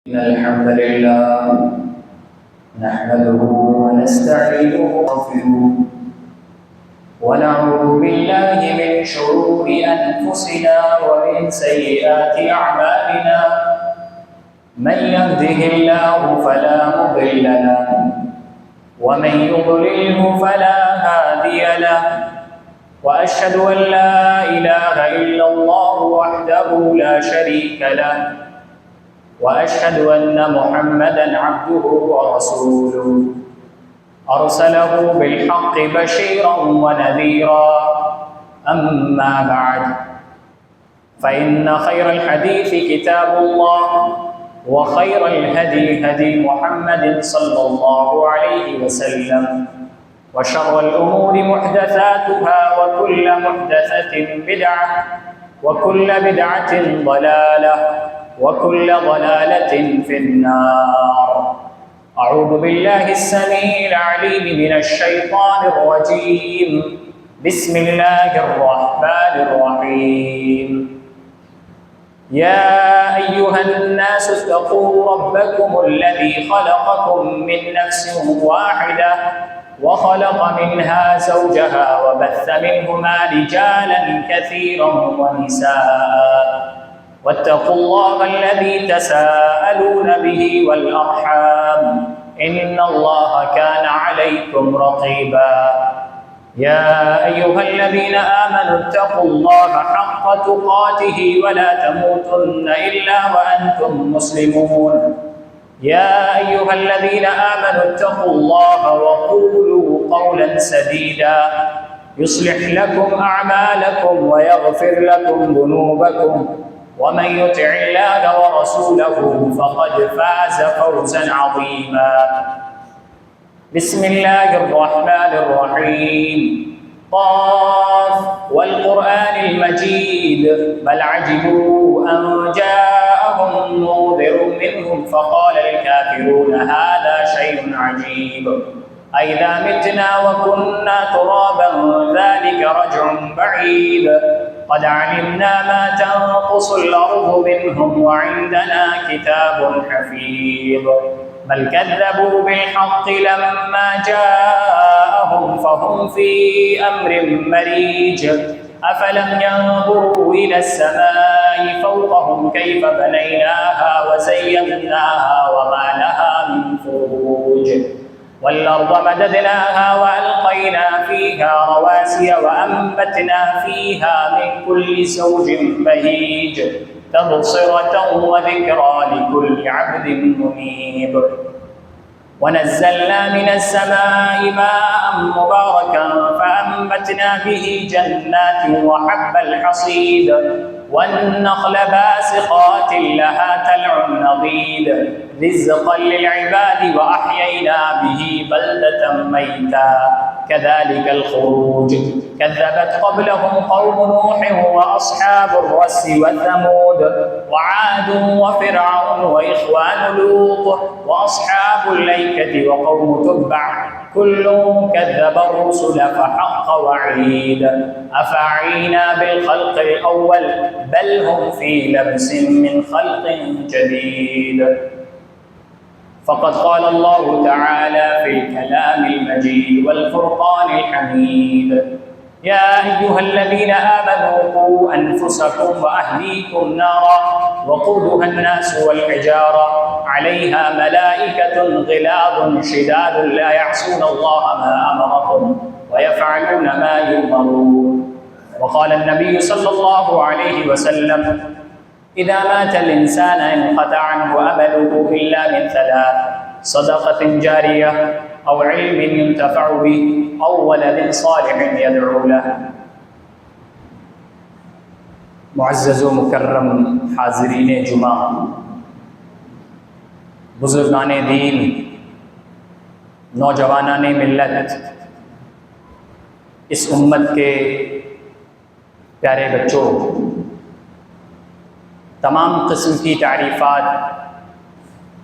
إن الحمد لله نحمده ونستعينه ونستغفره ونعوذ بالله من شرور أنفسنا ومن سيئات أعمالنا من يهده الله فلا مضل له ومن يضلله فلا هادي له وأشهد أن لا إله إلا الله وحده لا شريك له وأشهد أن محمدًا عبده ورسوله أرسله بالحق بشيرًا ونذيرًا أما بعد فإن خير الحديث كتاب الله وخير الهدي هدي محمد صلى الله عليه وسلم وشر الأمور محدثاتها وكل محدثة بدعة وكل بدعة ضلالة وكل ضلالة في النار. أعوذ بالله السميع العليم من الشيطان الرجيم. بسم الله الرحمن الرحيم. يا أيها الناس اتقوا ربكم الذي خلقكم من نفس واحدة وخلق منها زوجها وبث منهما رجالا كثيرا ونساء واتقوا الله الذي تساءلون به والأرحام إن الله كان عليكم رقيبا. يا أيها الذين آمنوا اتقوا الله حق تقاته ولا تموتن إلا وأنتم مسلمون. يا أيها الذين آمنوا اتقوا الله وقولوا قولا سديدا يصلح لكم أعمالكم ويغفر لكم ذنوبكم ومن يطع الله ورسوله فقد فاز فوزا عظيما. بسم الله الرحمن الرحيم. قاف والقرآن المجيد بل عجبوا أن جاءهم منذر منهم فقال الكافرون هذا شيء عجيب أئذا متنا وكنا ترابا ذلك رجع بعيد قد علمنا ما تنقص الأرض منهم وعندنا كتاب حفيظ بل كذبوا بالحق لما جاءهم فهم في أمر مريج أفلم ينظروا إلى السماء فوقهم كيف بنيناها وزيناها وما لها من فروج والأرض مددناها وألقينا فيها رواسي وأنبتنا فيها من كل زوج بهيج تبصرة وذكرى لكل عبد منيب. ونزلنا من السماء ماء مباركا فأنبتنا به جنات وحب الحصيد والنخل باسقات لها تلع نضيد رزقا للعباد وأحيينا به بلدة ميتا كذلك الخروج كذبت قبلهم قوم نوح وأصحاب الرس وثمود وعاد وفرعون وإخوان لوط وأصحاب الأيكة وقوم تبع كل كذب الرسل فحق وعيد أفعينا بالخلق الأول بل هم في لبس من خلق جديد. فقد قال الله تعالى في الكلام المجيد والفرقان الحميد يا أيها الذين آمنوا قوا أنفسكم وأهليكم نارا وقودها الناس والحجارة عليها ملائكة غلاظ شداد لا يعصون الله ما أمرهم ويفعلون ما يؤمرون. وقال النبي صلى الله عليه وسلم إذا مات الإنسان انقطع عنه أمله إلا من ثلاث صدقة جارية أو علم ينتفع به أو ولد صالح يدعو له. معزز و مکرم حاضرین جمعہ، بزرگان دین، نوجوانان ملت، اس امت کے پیارے بچوں، تمام قسم کی تعریفات،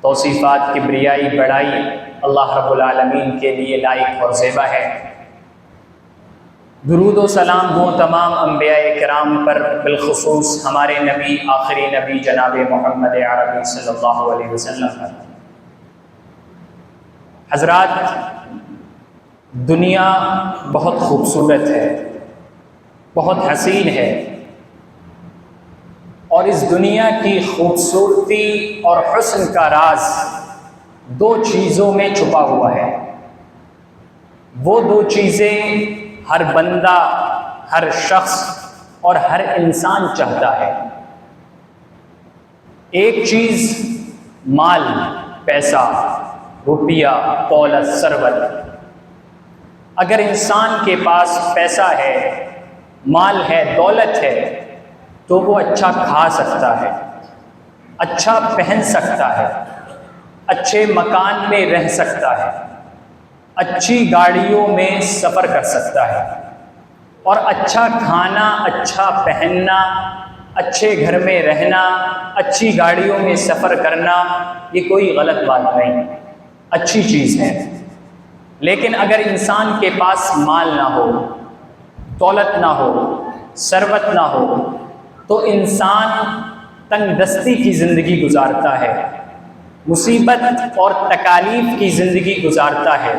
توصیفات، کبریائی، بڑائی اللہ رب العالمین کے لیے لائق اور زیبا ہے. درود و سلام ہوں تمام انبیاء کرام پر، بالخصوص ہمارے نبی آخری نبی جناب محمد عربی صلی اللہ علیہ وسلم پر۔ حضرات، دنیا بہت خوبصورت ہے، بہت حسین ہے، اور اس دنیا کی خوبصورتی اور حسن کا راز دو چیزوں میں چھپا ہوا ہے۔ وہ دو چیزیں ہر بندہ، ہر شخص اور ہر انسان چاہتا ہے۔ ایک چیز مال، پیسہ، روپیہ، دولت، ثروت۔ اگر انسان کے پاس پیسہ ہے، مال ہے، دولت ہے، تو وہ اچھا کھا سکتا ہے، اچھا پہن سکتا ہے، اچھے مکان میں رہ سکتا ہے، اچھی گاڑیوں میں سفر کر سکتا ہے، اور اچھا کھانا، اچھا پہننا، اچھے گھر میں رہنا، اچھی گاڑیوں میں سفر کرنا، یہ کوئی غلط بات نہیں، اچھی چیز ہے۔ لیکن اگر انسان کے پاس مال نہ ہو، دولت نہ ہو، ثروت نہ ہو، تو انسان تنگ دستی کی زندگی گزارتا ہے، مصیبت اور تکالیف کی زندگی گزارتا ہے،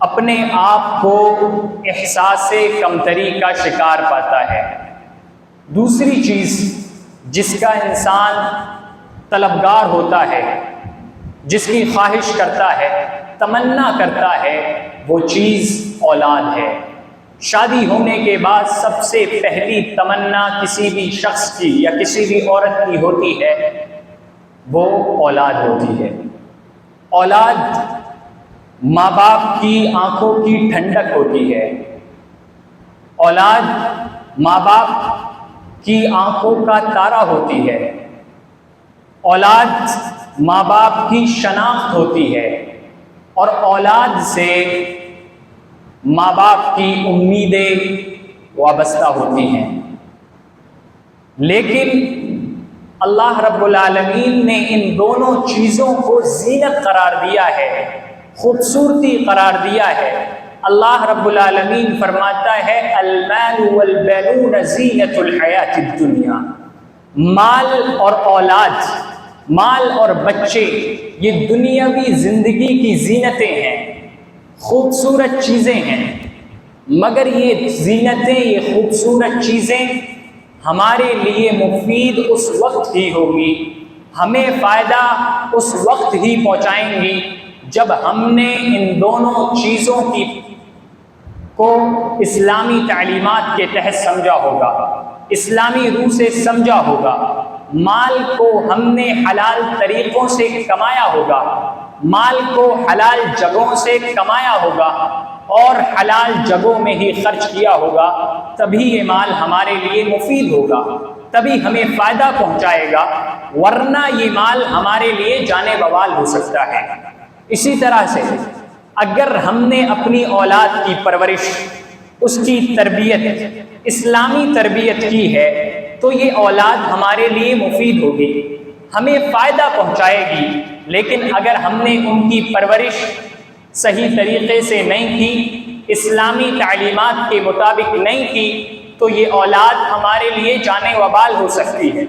اپنے آپ کو احساس کمتری کا شکار پاتا ہے۔ دوسری چیز جس کا انسان طلبگار ہوتا ہے، جس کی خواہش کرتا ہے، تمنا کرتا ہے، وہ چیز اولاد ہے۔ شادی ہونے کے بعد سب سے پہلی تمنا کسی بھی شخص کی یا کسی بھی عورت کی ہوتی ہے، وہ اولاد ہوتی ہے۔ اولاد ماں باپ کی آنکھوں کی ٹھنڈک ہوتی ہے، اولاد ماں باپ کی آنکھوں کا تارا ہوتی ہے، اولاد ماں باپ کی شناخت ہوتی ہے، اور اولاد سے ماں باپ کی امیدیں وابستہ ہوتی ہیں۔ لیکن اللہ رب العالمین نے ان دونوں چیزوں کو زینت قرار دیا ہے، خوبصورتی قرار دیا ہے۔ اللہ رب العالمین فرماتا ہے المال والبنون زینت الحیات الدنیا۔ مال اور اولاد، مال اور بچے، یہ دنیاوی زندگی کی زینتیں ہیں، خوبصورت چیزیں ہیں، مگر یہ زینتیں، یہ خوبصورت چیزیں ہمارے لیے مفید اس وقت ہی ہوگی، ہمیں فائدہ اس وقت ہی پہنچائیں گی جب ہم نے ان دونوں چیزوں کو اسلامی تعلیمات کے تحت سمجھا ہوگا، اسلامی روح سے سمجھا ہوگا، مال کو ہم نے حلال طریقوں سے کمایا ہوگا، مال کو حلال جگہوں سے کمایا ہوگا اور حلال جگہوں میں ہی خرچ کیا ہوگا، تبھی یہ مال ہمارے لیے مفید ہوگا، تبھی ہمیں فائدہ پہنچائے گا، ورنہ یہ مال ہمارے لیے جانے بوال ہو سکتا ہے۔ اسی طرح سے اگر ہم نے اپنی اولاد کی پرورش، اس کی تربیت اسلامی تربیت کی ہے، تو یہ اولاد ہمارے لیے مفید ہوگی، ہمیں فائدہ پہنچائے گی۔ لیکن اگر ہم نے ان کی پرورش صحیح طریقے سے نہیں کی، اسلامی تعلیمات کے مطابق نہیں کی، تو یہ اولاد ہمارے لیے جانے وبال ہو سکتی ہے۔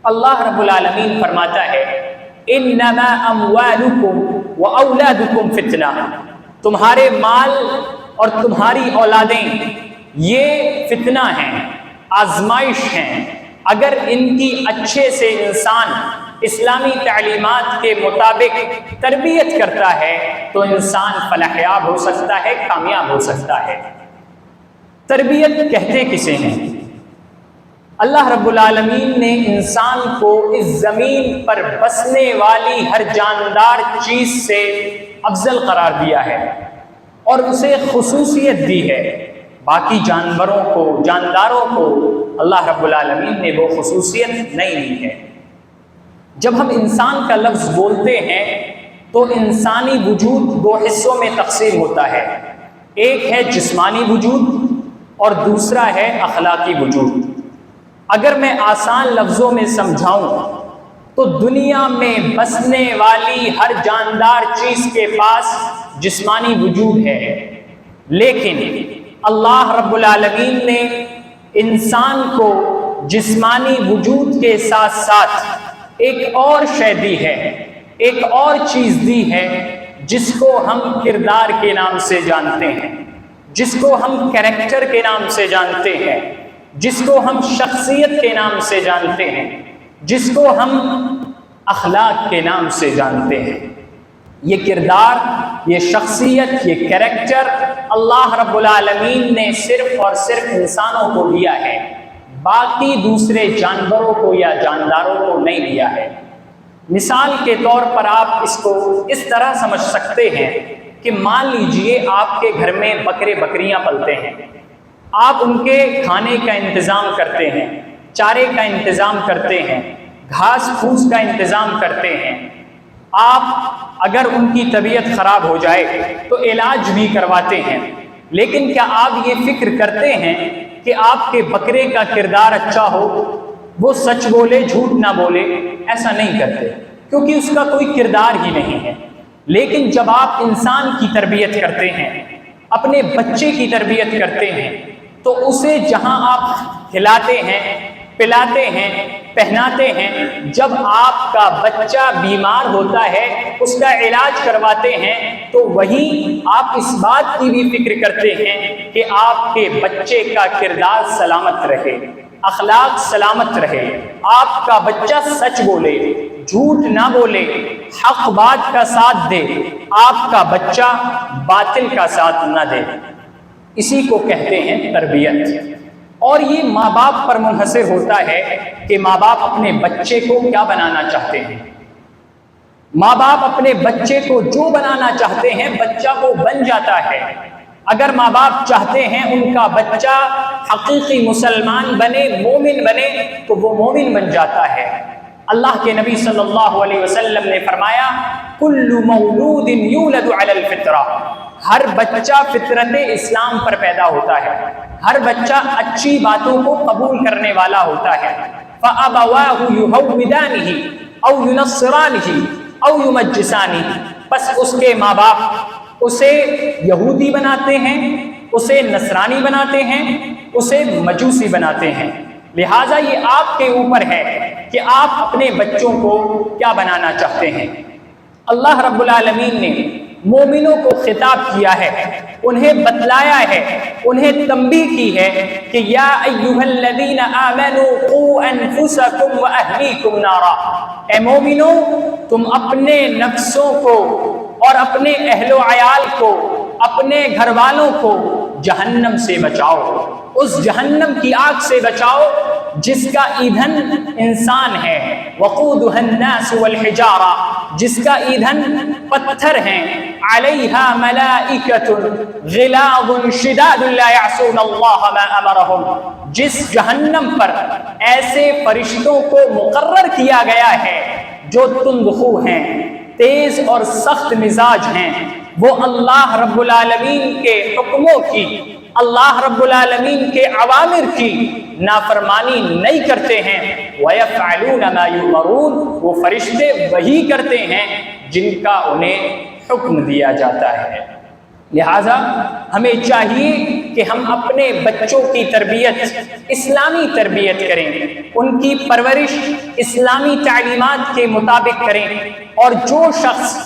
اللہ رب العالمین فرماتا ہے انما اموالکم واولادکم فتنہ، تمہارے مال اور تمہاری اولادیں یہ فتنہ ہیں، آزمائش ہیں۔ اگر ان کی اچھے سے انسان اسلامی تعلیمات کے مطابق تربیت کرتا ہے تو انسان فلاح یاب ہو سکتا ہے، کامیاب ہو سکتا ہے۔ تربیت کہتے کسے ہیں؟ اللہ رب العالمین نے انسان کو اس زمین پر بسنے والی ہر جاندار چیز سے افضل قرار دیا ہے اور اسے خصوصیت دی ہے۔ باقی جانوروں کو، جانداروں کو اللہ رب العالمین نے وہ خصوصیت نہیں دی ہے۔ جب ہم انسان کا لفظ بولتے ہیں تو انسانی وجود دو حصوں میں تقسیم ہوتا ہے، ایک ہے جسمانی وجود اور دوسرا ہے اخلاقی وجود۔ اگر میں آسان لفظوں میں سمجھاؤں تو دنیا میں بسنے والی ہر جاندار چیز کے پاس جسمانی وجود ہے، لیکن اللہ رب العالمین نے انسان کو جسمانی وجود کے ساتھ ساتھ ایک اور شے دی ہے، ایک اور چیز دی ہے جس کو ہم کردار کے نام سے جانتے ہیں، جس کو ہم کریکٹر کے نام سے جانتے ہیں، جس کو ہم شخصیت کے نام سے جانتے ہیں، جس کو ہم اخلاق کے نام سے جانتے ہیں۔ یہ کردار، یہ شخصیت، یہ کریکٹر اللہ رب العالمین نے صرف اور صرف انسانوں کو دیا ہے، باقی دوسرے جانوروں کو یا جانداروں کو نہیں دیا ہے۔ مثال کے طور پر آپ اس کو اس طرح سمجھ سکتے ہیں کہ مان لیجئے آپ کے گھر میں بکرے بکریاں پلتے ہیں، آپ ان کے کھانے کا انتظام کرتے ہیں، چارے کا انتظام کرتے ہیں، گھاس پھوس کا انتظام کرتے ہیں، آپ اگر ان کی طبیعت خراب ہو جائے تو علاج بھی کرواتے ہیں، لیکن کیا آپ یہ فکر کرتے ہیں کہ آپ کے بکرے کا کردار اچھا ہو، وہ سچ بولے جھوٹ نہ بولے؟ ایسا نہیں کرتے، کیونکہ اس کا کوئی کردار ہی نہیں ہے۔ لیکن جب آپ انسان کی تربیت کرتے ہیں، اپنے بچے کی تربیت کرتے ہیں، تو اسے جہاں آپ کھلاتے ہیں، پلاتے ہیں، پہناتے ہیں، جب آپ کا بچہ بیمار ہوتا ہے اس کا علاج کرواتے ہیں، تو وہیں آپ اس بات کی بھی فکر کرتے ہیں کہ آپ کے بچے کا کردار سلامت رہے، اخلاق سلامت رہے، آپ کا بچہ سچ بولے، جھوٹ نہ بولے، حق بات کا ساتھ دے، آپ کا بچہ باطل کا ساتھ نہ دے۔ اسی کو کہتے ہیں تربیت۔ اور یہ ماں باپ پر منحصر ہوتا ہے کہ ماں باپ اپنے بچے کو کیا بنانا چاہتے ہیں۔ ماں باپ اپنے بچے کو جو بنانا چاہتے ہیں بچہ وہ بن جاتا ہے۔ اگر ماں باپ چاہتے ہیں ان کا بچہ حقیقی مسلمان بنے، مومن بنے، تو وہ مومن بن جاتا ہے۔ اللہ کے نبی صلی اللہ علیہ وسلم نے فرمایا کل مولود یولد علی الفطرہ، ہر بچہ فطرت اسلام پر پیدا ہوتا ہے، ہر بچہ اچھی باتوں کو قبول کرنے والا ہوتا ہے۔ فَأَبَوَاهُ يُهَوِّدَانِهِ أَوْ يُنَصِّرَانِهِ أَوْ يُمَجِّسَانِهِ، پس اس کے ماں باپ اسے یہودی بناتے ہیں، اسے نصرانی بناتے ہیں، اسے مجوسی بناتے ہیں۔ لہٰذا یہ آپ کے اوپر ہے کہ آپ اپنے بچوں کو کیا بنانا چاہتے ہیں۔ اللہ رب العالمین نے مومنوں کو خطاب کیا ہے، انہیں بتلایا ہے، انہیں تنبیہ کی ہے کہ یا ایھا الذین آمنوا قوا انفسکم واہلیکم نارا، اے مومنو تم اپنے نفسوں کو اور اپنے اہل و عیال کو، اپنے گھر والوں کو جہنم سے بچاؤ، اس جہنم کی آگ سے بچاؤ جس کا ایندھن انسان ہے، وقودھا الناس والحجارہ، جس کا ایندھن پتھر ہیں، علیہا ملائکۃ غلاظ شداد لا یعصون اللہ ما امرہم، جس جہنم پر ایسے فرشتوں کو مقرر کیا گیا ہے جو تند خو ہیں، تیز اور سخت مزاج ہیں، وہ اللہ رب العالمین کے حکموں کی، اللہ رب العالمین کے اوامر کی نافرمانی نہیں کرتے ہیں۔ وَيَفْعَلُونَ مَا يُؤْمَرُونَ، وہ فرشتے وہی کرتے ہیں جن کا انہیں حکم دیا جاتا ہے۔ لہٰذا ہمیں چاہیے کہ ہم اپنے بچوں کی تربیت اسلامی تربیت کریں، ان کی پرورش اسلامی تعلیمات کے مطابق کریں، اور جو شخص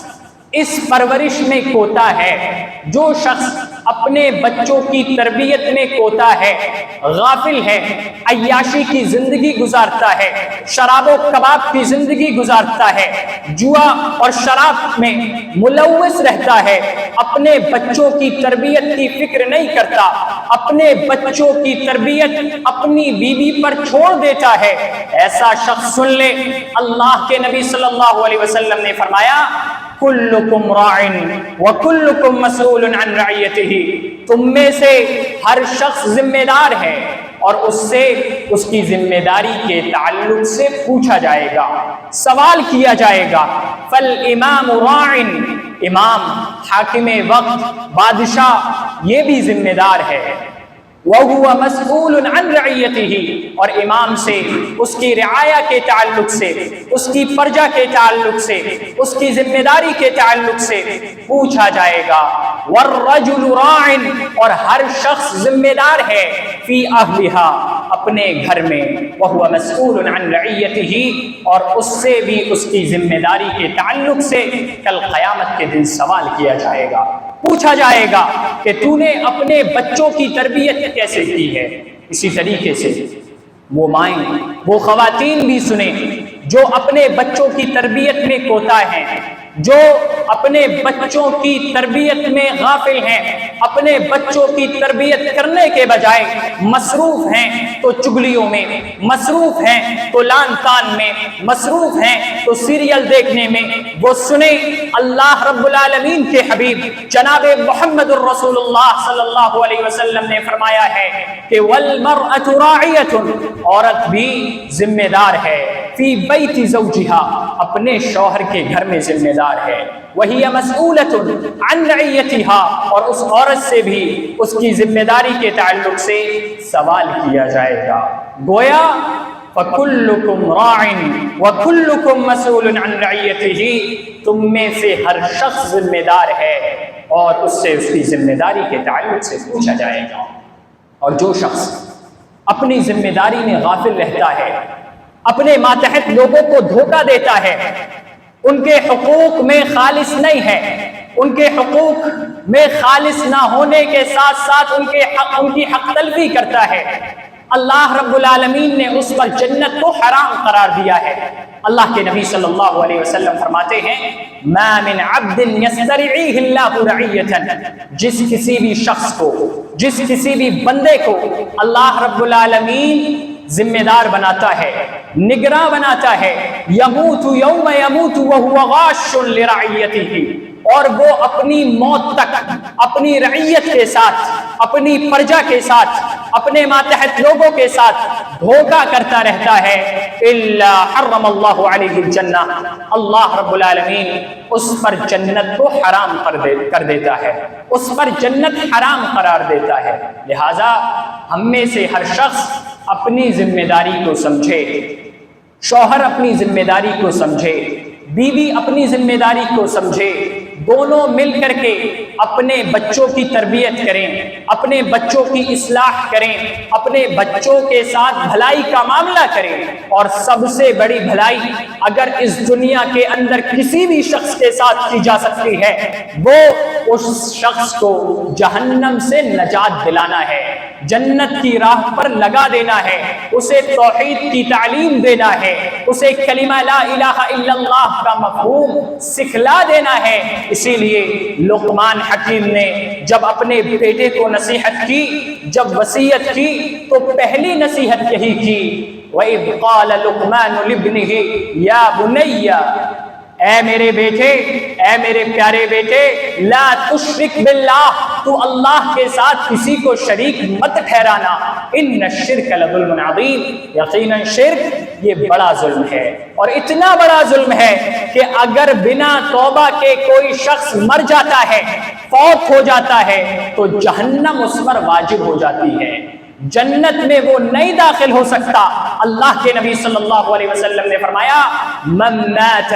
اس پرورش میں کوتا ہے، جو شخص اپنے بچوں کی تربیت میں کوتا ہے، غافل ہے، عیاشی کی زندگی گزارتا ہے، شراب و کباب کی زندگی گزارتا ہے، جوا اور شراب میں ملوث رہتا ہے، اپنے بچوں کی تربیت کی فکر نہیں کرتا، اپنے بچوں کی تربیت اپنی بیوی پر چھوڑ دیتا ہے، ایسا شخص سن لے اللہ کے نبی صلی اللہ علیہ وسلم نے فرمایا کلکم راع وکلکم مسئول عن رعیتہ، تم میں سے ہر شخص ذمہ دار ہے اور اس سے اس کی ذمہ داری کے تعلق سے پوچھا جائے گا، سوال کیا جائے گا۔ فالامام راع، امام، حاکم وقت، بادشاہ، یہ بھی ذمہ دار ہے۔ وَهُوَ مَسْئُولٌ عَنْ رَعِيَّتِهِ، اور امام سے اس کی رعایا کے تعلق سے، اس کی پرجا کے تعلق سے، اس کی ذمہ داری کے تعلق سے پوچھا جائے گا۔ والرجل راع، اور ہر شخص ذمہ دار ہے فی اہلہا، اپنے گھر میں، وہو مسئول عن رعیتہ، اور اس سے بھی اس کی ذمہ داری کے تعلق سے کل قیامت کے دن سوال کیا جائے گا، پوچھا جائے گا کہ تو نے اپنے بچوں کی تربیت کیسے کی ہے۔ اسی طریقے سے وہ مائیں، وہ خواتین بھی سنیں جو اپنے بچوں کی تربیت میں کوتاہ ہیں، جو اپنے بچوں کی تربیت میں غافل ہیں، اپنے بچوں کی تربیت کرنے کے بجائے مصروف ہیں تو چگلیوں میں، مصروف ہیں تو لان تان میں، مصروف ہیں تو سیریل دیکھنے میں، وہ سنیں اللہ رب العالمین کے حبیب جناب محمد الرسول اللہ صلی اللہ علیہ وسلم نے فرمایا ہے کہ والمرأة راعیة، عورت بھی ذمہ دار ہے، فی بیت زوجہا، اپنے شوہر کے گھر میں ذمہ دار ہے، وہی مسئولۃ عن رعیتہا، اور اس عورت سے بھی اس کی ذمہ داری کے تعلق سے سوال کیا جائے گا۔ گویا فَكُلُّكُمْ رَاعٍ وَكُلُّكُمْ مَسْئُولٌ عَنْ رَعِيَّتِهِ، تم میں سے ہر شخص ذمہ دار ہے اور اس سے اس کی ذمہ داری کے تعلق سے پوچھا جائے گا۔ اور جو شخص اپنی ذمہ داری میں غافل رہتا ہے، اپنے ماتحت لوگوں کو دھوکہ دیتا ہے، ان کے حقوق میں خالص نہیں ہے، ان کے حقوق میں خالص نہ ہونے کے ساتھ ساتھ ان کی حق تلفی کرتا ہے، اللہ رب العالمین نے اس پر جنت کو حرام قرار دیا ہے۔ اللہ کے نبی صلی اللہ علیہ وسلم فرماتے ہیں ما من عبد یسترعیہ اللہ رعیۃ، جس کسی بھی شخص کو، جس کسی بھی بندے کو اللہ رب العالمین ذمہ دار بناتا ہے، نگراں بناتا ہے، یموت یوم یموت وہو غاش لرعیتہ، اور وہ اپنی موت تک اپنی رعیت کے ساتھ، اپنی پرجا کے ساتھ، اپنے ماتحت لوگوں کے ساتھ دھوکہ کرتا رہتا ہے، الا حرم اللہ علیہ الجنہ، اللہ رب العالمین اس پر جنت کو حرام کر دیتا ہے، اس پر جنت حرام قرار دیتا ہے۔ لہذا ہم میں سے ہر شخص اپنی ذمہ داری کو سمجھے، شوہر اپنی ذمہ داری کو سمجھے، بیوی اپنی ذمہ داری کو سمجھے، دونوں مل کر کے اپنے بچوں کی تربیت کریں، اپنے بچوں کی اصلاح کریں، اپنے بچوں کے ساتھ بھلائی کا معاملہ کریں، اور سب سے بڑی بھلائی اگر اس دنیا کے اندر کسی بھی شخص کے ساتھ کی جا سکتی ہے، وہ اس شخص کو جہنم سے نجات دلانا ہے، جنت کی راہ پر لگا دینا ہے، اسے توحید کی تعلیم دینا ہے، اسے کلمہ لا الہ الا اللہ کا مفہوم سکھلا دینا ہے۔ اسی لیے لقمان حکیم نے جب اپنے بیٹے کو نصیحت کی، جب وصیت کی، تو پہلی نصیحت یہی کی وَإِذْ قَالَ لُقْمَانُ لِابْنِهِ يَا بُنَيَّ، اے میرے بیٹے، اے میرے پیارے بیٹے، لا تشرک باللہ، تو اللہ کے ساتھ کسی کو شریک مت ٹھہرانا، ان الشرک لظلم عظیم، یقیناً شرک یہ بڑا ظلم ہے، اور اتنا بڑا ظلم ہے کہ اگر بنا توبہ کے کوئی شخص مر جاتا ہے، فوت ہو جاتا ہے، تو جہنم اس پر واجب ہو جاتی ہے، جنت میں وہ نہیں داخل ہو سکتا۔ اللہ کے نبی صلی اللہ علیہ وسلم نے فرمایا من مات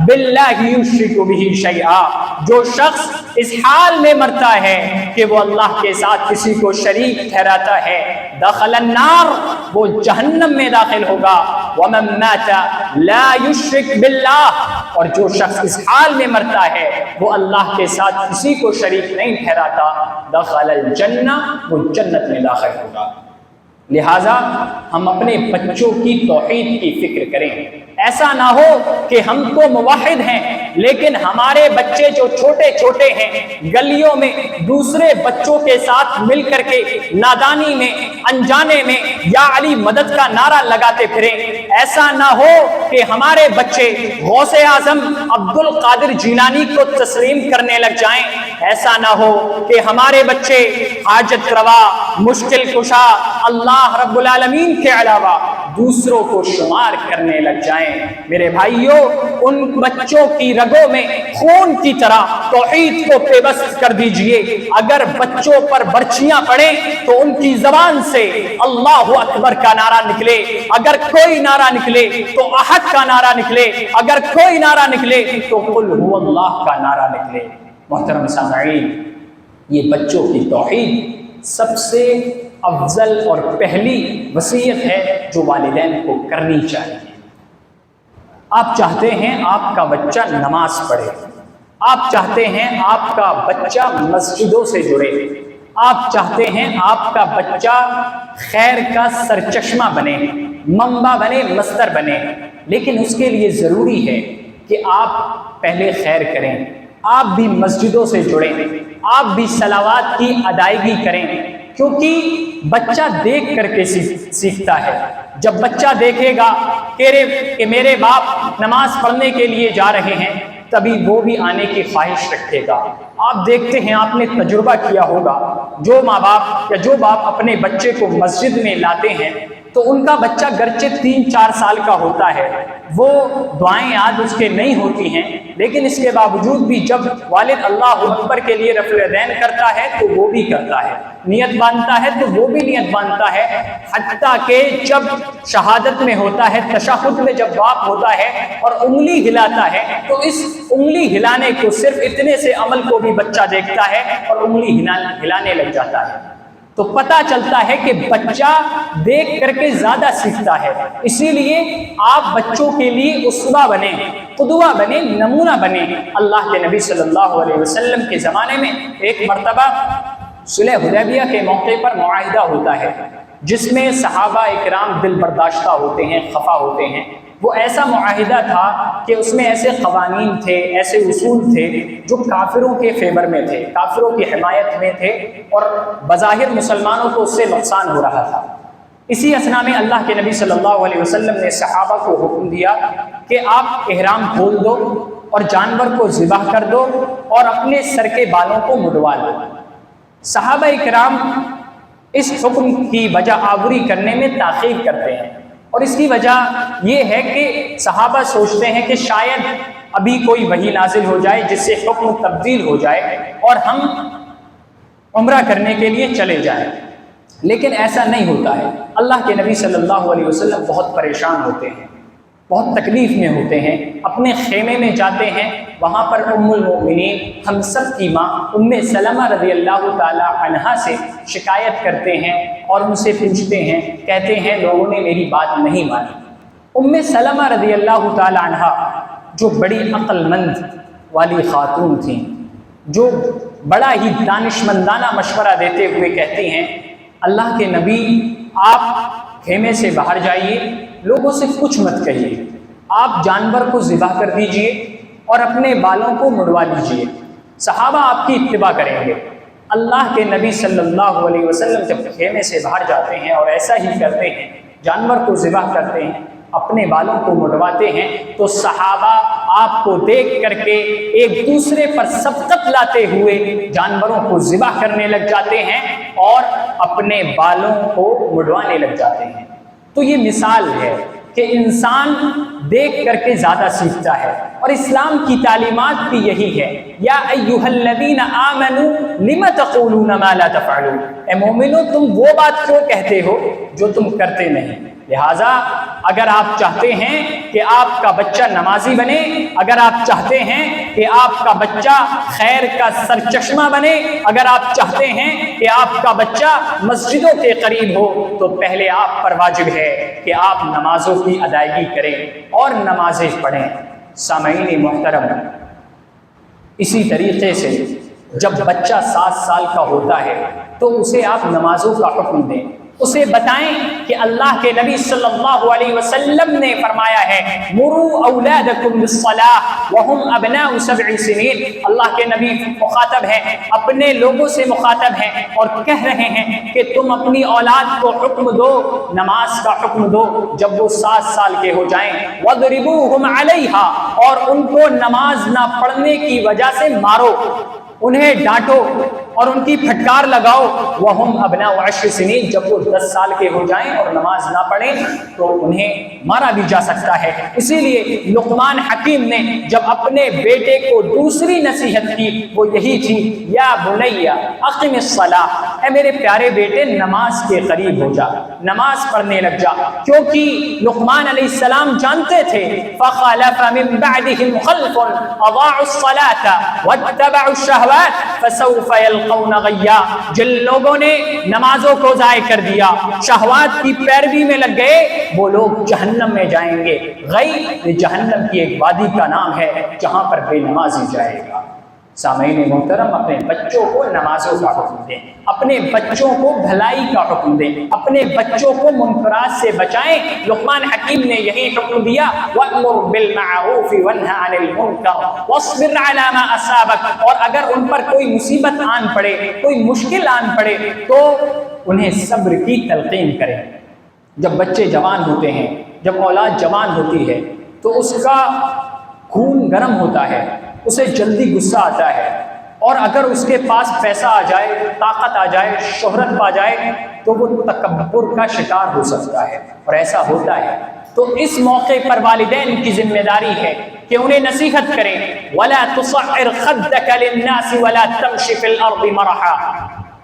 باللہ یشرک بہ شیئا، جو شخص اس حال میں مرتا ہے کہ وہ اللہ کے ساتھ کسی کو شریک ٹھہراتا ہے، دخل النار، وہ جہنم میں داخل ہوگا۔ ومن مات لا یشرک باللہ، اور جو شخص اس حال میں مرتا ہے وہ اللہ کے ساتھ کسی کو شریک نہیں ٹھہراتا، دخل الجنہ، وہ جنت میں داخل ہوگا۔ لہٰذا ہم اپنے بچوں کی توحید کی فکر کریں، ایسا نہ ہو کہ ہم تو موحد ہیں لیکن ہمارے بچے جو چھوٹے چھوٹے ہیں گلیوں میں دوسرے بچوں کے ساتھ مل کر کے نادانی میں، انجانے میں یا علی مدد کا نعرہ لگاتے پھریں، ایسا نہ ہو کہ ہمارے بچے غوث اعظم عبد القادر جیلانی کو تسلیم کرنے لگ جائیں، ایسا نہ ہو کہ ہمارے بچے حاجت روا، مشکل کشا اللہ رب العالمین کے علاوہ دوسروں کو شمار کرنے لگ جائیں۔ میرے بھائیوں، ان بچوں کی رگوں میں خون کی طرح توحید کو پیوست کر دیجئے۔ اگر بچوں پر برچیاں پڑیں تو ان کی زبان سے اللہ اکبر کا نعرہ نکلے، اگر کوئی نعرہ نکلے تو احد کا نعرہ نکلے، اگر کوئی نعرہ نکلے تو قل هو اللہ کا نعرہ نکلے۔ محترم سامعین، یہ بچوں کی توحید سب سے افضل اور پہلی وصیت ہے جو والدین کو کرنی چاہیے۔ آپ چاہتے ہیں آپ کا بچہ نماز پڑھے، آپ چاہتے ہیں آپ کا بچہ مسجدوں سے جڑے، آپ چاہتے ہیں آپ کا بچہ خیر کا سرچشمہ بنے، منبع بنے، مصدر بنے، لیکن اس کے لیے ضروری ہے کہ آپ پہلے خیر کریں، آپ بھی مسجدوں سے جڑیں، آپ بھی صلوات کی ادائیگی کریں، کیونکہ بچہ دیکھ کر کے سیکھتا ہے۔ جب بچہ دیکھے گا کہ میرے باپ نماز پڑھنے کے لیے جا رہے ہیں، تبھی وہ بھی آنے کی خواہش رکھے گا۔ آپ دیکھتے ہیں، آپ نے تجربہ کیا ہوگا، جو ماں باپ یا جو باپ اپنے بچے کو مسجد میں لاتے ہیں تو ان کا بچہ گرچہ 3-4 سال کا ہوتا ہے، وہ دعائیں یاد اس کے نہیں ہوتی ہیں، لیکن اس کے باوجود بھی جب والد اللہ اکبر کے لیے رفع الیدین کرتا ہے تو وہ بھی کرتا ہے، نیت باندھتا ہے تو وہ بھی نیت باندھتا ہے، حتیٰ کہ جب شہادت میں ہوتا ہے، تشہد میں جب باپ ہوتا ہے اور انگلی ہلاتا ہے تو اس انگلی ہلانے کو، صرف اتنے سے عمل کو بھی بچہ دیکھتا ہے اور انگلی ہلانے لگ جاتا ہے۔ تو پتہ چلتا ہے کہ بچہ دیکھ کر کے زیادہ سیکھتا ہے۔ اسی لیے آپ بچوں کے لیے اسوہ بنیں، قدوہ بنیں، نمونہ بنیں۔ اللہ کے نبی صلی اللہ علیہ وسلم کے زمانے میں ایک مرتبہ صلح حدیبیہ کے موقع پر معاہدہ ہوتا ہے، جس میں صحابہ اکرام دل برداشتہ ہوتے ہیں، خفا ہوتے ہیں۔ وہ ایسا معاہدہ تھا کہ اس میں ایسے قوانین تھے، ایسے اصول تھے جو کافروں کے فیور میں تھے، کافروں کی حمایت میں تھے، اور بظاہر مسلمانوں کو اس سے نقصان ہو رہا تھا۔ اسی اثنا میں اللہ کے نبی صلی اللہ علیہ وسلم نے صحابہ کو حکم دیا کہ آپ احرام کھول دو اور جانور کو ذبح کر دو اور اپنے سر کے بالوں کو مڈوا دو۔ صحابہ اکرام اس حکم کی وجہ آوری کرنے میں تاخیر کرتے ہیں، اور اس کی وجہ یہ ہے کہ صحابہ سوچتے ہیں کہ شاید ابھی کوئی وحی نازل ہو جائے جس سے حکم تبدیل ہو جائے اور ہم عمرہ کرنے کے لیے چلے جائیں، لیکن ایسا نہیں ہوتا ہے۔ اللہ کے نبی صلی اللہ علیہ وسلم بہت پریشان ہوتے ہیں، بہت تکلیف میں ہوتے ہیں، اپنے خیمے میں جاتے ہیں، وہاں پر ام المؤمنین ہم سب کی ماں ام سلمہ رضی اللہ تعالی عنہا سے شکایت کرتے ہیں اور ان سے پوچھتے ہیں، کہتے ہیں لوگوں نے میری بات نہیں مانی۔ ام سلمہ رضی اللہ تعالی عنہا جو بڑی عقل مند والی خاتون تھیں، جو بڑا ہی دانشمندانہ مشورہ دیتے ہوئے کہتی ہیں، اللہ کے نبی آپ خیمے سے باہر جائیے، لوگوں سے کچھ مت کہیے، آپ جانور کو ذبح کر دیجئے اور اپنے بالوں کو مڈوا لیجئے، صحابہ آپ کی اتباع کریں گے۔ اللہ کے نبی صلی اللہ علیہ وسلم جب خیمے سے باہر جاتے ہیں اور ایسا ہی کرتے ہیں، جانور کو ذبح کرتے ہیں، اپنے بالوں کو مڈواتے ہیں، تو صحابہ آپ کو دیکھ کر کے ایک دوسرے پر سبقت لاتے ہوئے جانوروں کو ذبح کرنے لگ جاتے ہیں اور اپنے بالوں کو مڈوانے لگ جاتے ہیں۔ تو یہ مثال ہے کہ انسان دیکھ کر کے زیادہ سیکھتا ہے، اور اسلام کی تعلیمات بھی یہی ہے، یا ایھا الذین آمنوا لم تقولون ما لا تفعلون، اے مومنو تم وہ بات کیوں کہتے ہو جو تم کرتے نہیں۔ لہٰذا اگر آپ چاہتے ہیں کہ آپ کا بچہ نمازی بنے، اگر آپ چاہتے ہیں کہ آپ کا بچہ خیر کا سرچشمہ بنے، اگر آپ چاہتے ہیں کہ آپ کا بچہ مسجدوں کے قریب ہو، تو پہلے آپ پر واجب ہے کہ آپ نمازوں کی ادائیگی کریں اور نمازیں پڑھیں۔ سامعین محترم، اسی طریقے سے جب بچہ 7 سال کا ہوتا ہے تو اسے آپ نمازوں کا حکم دیں، اسے بتائیں کہ اللہ کے نبی صلی اللہ علیہ وسلم نے فرمایا ہے، مروا اولادکم بالصلاۃ وهم ابناء 7 سنین۔ اللہ کے نبی مخاطب ہیں، اپنے لوگوں سے مخاطب ہیں اور کہہ رہے ہیں کہ تم اپنی اولاد کو حکم دو، نماز کا حکم دو جب وہ 7 سال کے ہو جائیں، وَاضْرِبُوهُمْ عَلَيْهَا، اور ان کو نماز نہ پڑھنے کی وجہ سے مارو، انہیں ڈانٹو اور ان کی پھٹکار لگاؤ، وَهُمْ أَبْنَاءُ 10 سنین، جب وہ 10 سال کے ہو جائیں اور نماز نہ پڑھیں تو انہیں مارا بھی جا سکتا ہے۔ اسی لیے لقمان حکیم نے جب اپنے بیٹے کو دوسری نصیحت کی وہ یہی تھی، یا بنیا اقم الصلاۃ، اے میرے پیارے بیٹے نماز کے قریب ہو جا، نماز پڑھنے لگ جا، کیونکہ لقمان علیہ السلام جانتے تھے فَخَلَفَ مِن بَعْدِهِمْ خَلْفٌ أَضَاعُوا الصَّلَاةَ وَاتَّبَعُوا الشَّهَوَاتِ فَسَوْفَ يَلْقَوْنَ غَيًّا، جن لوگوں نے نمازوں کو ضائع کر دیا، شہوات کی پیروی میں لگ گئے، وہ لوگ جہنم میں جائیں گے۔ غی یہ جہنم کی ایک وادی کا نام ہے جہاں پر بے نمازی جائے گا۔ سامعین محترم، اپنے بچوں کو نمازوں کا حکم دیں، اپنے بچوں کو بھلائی کا حکم دیں، اپنے بچوں کو منکرات سے بچائیں۔ لقمان حکیم نے یہی حکم دیا وَأْمُرْ بِالْمَعْرُوفِ وَانْهَ عَنِ الْمُنْكَرِ وَاصْبِرْ عَلَى مَا أَصَابَكَ، اور اگر ان پر کوئی مصیبت آن پڑے، کوئی مشکل آن پڑے تو انہیں صبر کی تلقین کریں۔ جب بچے جوان ہوتے ہیں، جب اولاد جوان ہوتی ہے تو اس کا خون گرم ہوتا ہے، اسے جلدی غصہ آتا ہے، اور اگر اس کے پاس پیسہ آ جائے، طاقت آ جائے، شہرت پا جائے تو وہ تکبر کا شکار ہو سکتا ہے، اور ایسا ہوتا ہے۔ تو اس موقع پر والدین کی ذمہ داری ہے کہ انہیں نصیحت کریں وَلَا تُصَعِّرْ خَدَّكَ لِلنَّاسِ وَلَا تَمْشِ فِي الْأَرْضِ مَرَحًا۔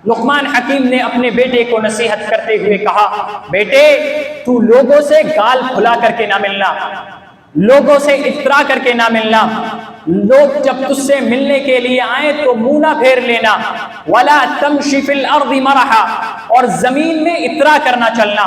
لقمان حکیم نے اپنے بیٹے کو نصیحت کرتے ہوئے کہا بیٹے تو لوگوں سے گال کھلا کر کے نہ ملنا، لوگوں سے اترا کر کے نہ ملنا، لوگ جب تجھ سے ملنے کے لیے آئیں تو منہ نہ پھیر لینا، وَلَا تَمْشِ فِي الْأَرْضِ مَرَحًا، اور زمین میں اترا کرنا چلنا،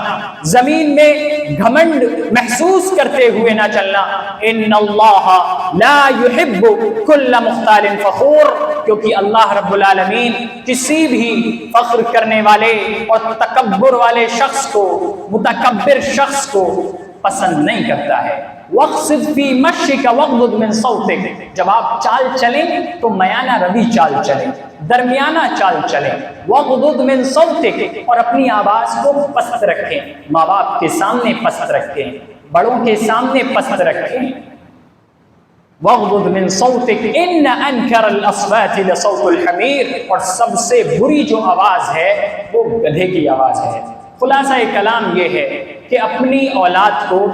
زمین میں گھمنڈ محسوس کرتے ہوئے نہ چلنا۔ إِنَّ اللَّهَ لَا يُحِبُّ كُلَّ مُخْتَالٍ فَخُورٍ، کیونکہ اللہ رب العالمین کسی بھی فخر کرنے والے اور تکبر والے شخص کو، متکبر شخص کو پسند نہیں کرتا ہے۔ وَاقْصِدْ فِي مَشْيِكَ وَاغْضُضْ مِنْ صَوْتِكَ، جب آپ چال چلیں تو میانہ روی چال چلیں، درمیانہ چال چلیں۔ وَاغْضُضْ مِنْ صَوْتِكَ، اور اپنی آواز کو پست رکھیں، ماں باپ کے سامنے پست رکھیں، بڑوں کے سامنے پست رکھیں۔ وَاغْضُضْ مِنْ صَوْتِكَ إِنَّ أَنْكَرَ الْأَصْوَاتِ لَصَوْتُ الْحَمِيرِ، اور سب سے بری جو آواز ہے وہ گدھے کی آواز ہے۔ خلاصہ کلام یہ ہے کہ اپنی اولاد کو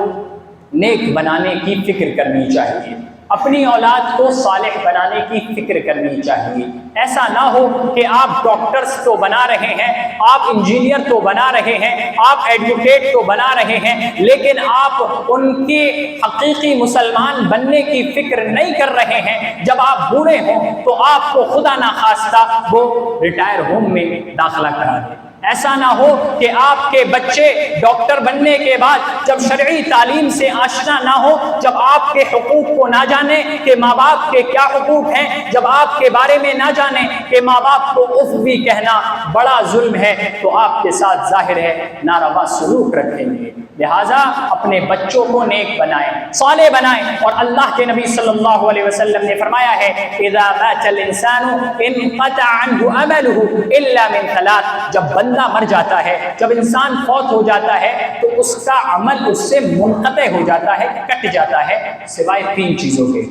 نیک بنانے کی فکر کرنی چاہیے، اپنی اولاد کو صالح بنانے کی فکر کرنی چاہیے۔ ایسا نہ ہو کہ آپ ڈاکٹرز تو بنا رہے ہیں، آپ انجینئر تو بنا رہے ہیں، آپ ایڈوکیٹ تو بنا رہے ہیں، لیکن آپ ان کے حقیقی مسلمان بننے کی فکر نہیں کر رہے ہیں۔ جب آپ بوڑھے ہوں تو آپ کو خدا نخواستہ وہ ریٹائر ہوم میں داخلہ کرا دیں۔ ایسا نہ ہو کہ آپ کے بچے ڈاکٹر بننے کے بعد جب شرعی تعلیم سے آشنا نہ ہو، جب آپ کے حقوق کو نہ جانے کہ ماں باپ کے کیا حقوق ہیں، جب آپ کے بارے میں نہ جانے کہ ماں باپ کو اف بھی کہنا بڑا ظلم ہے، تو آپ کے ساتھ ظاہر ہے ناروا سلوک رکھیں گے۔ لہٰذا اپنے بچوں کو نیک بنائیں، صالح بنائیں، اور اللہ کے نبی صلی اللہ علیہ وسلم نے فرمایا ہے اذا مات الانسان انقطع عنه عمله الا من ثلاث، جب بندہ مر جاتا ہے، جب انسان فوت ہو جاتا ہے تو اس کا عمل اس سے منقطع ہو جاتا ہے، کٹ جاتا ہے، سوائے تین چیزوں کے۔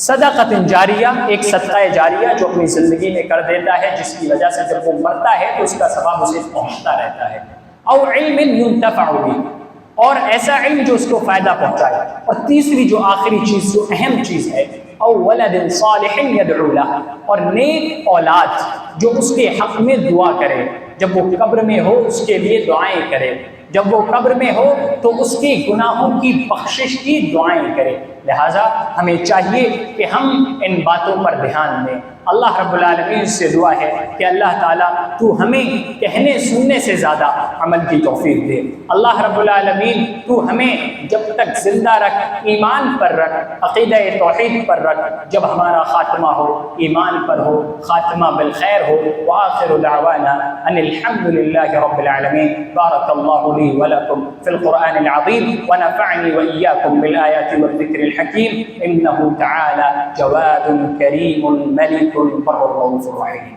صدقۃ جاریہ، ایک صدقہ جاریہ جو اپنی زندگی میں کر دیتا ہے، جس کی وجہ سے جب وہ مرتا ہے تو اس کا ثواب اسے پہنچتا رہتا ہے۔ او علم ينتفع به، اور ایسا علم جو اس کو فائدہ پہنچائے۔ اور تیسری جو آخری چیز، جو اہم چیز ہے، او ولد صالح يدعو له، اور نیک اولاد جو اس کے حق میں دعا کرے، جب وہ قبر میں ہو اس کے لیے دعائیں کرے، جب وہ قبر میں ہو تو اس کی گناہوں کی بخشش کی دعائیں کرے۔ لہٰذا ہمیں چاہیے کہ ہم ان باتوں پر دھیان دیں۔ اللہ رب العالمین سے دعا ہے کہ اللہ تعالیٰ تو ہمیں کہنے سننے سے زیادہ عمل کی توفیق دے۔ اللہ رب العالمین تو ہمیں جب تک زندہ رکھ، ایمان پر رکھ، عقیدہ توحید پر رکھ، جب ہمارا خاتمہ ہو ایمان پر ہو، خاتمہ بالخیر ہو۔ وآخر دعوانا ان الحمد للہ رب العالمین۔ بارک اللہ لی ولکم فی القرآن العظیم ونفعنی وإیاکم بالآیات والذکر الحکیم، انہ تعالی جواد کریم ملک بر الرؤوف الرحیم۔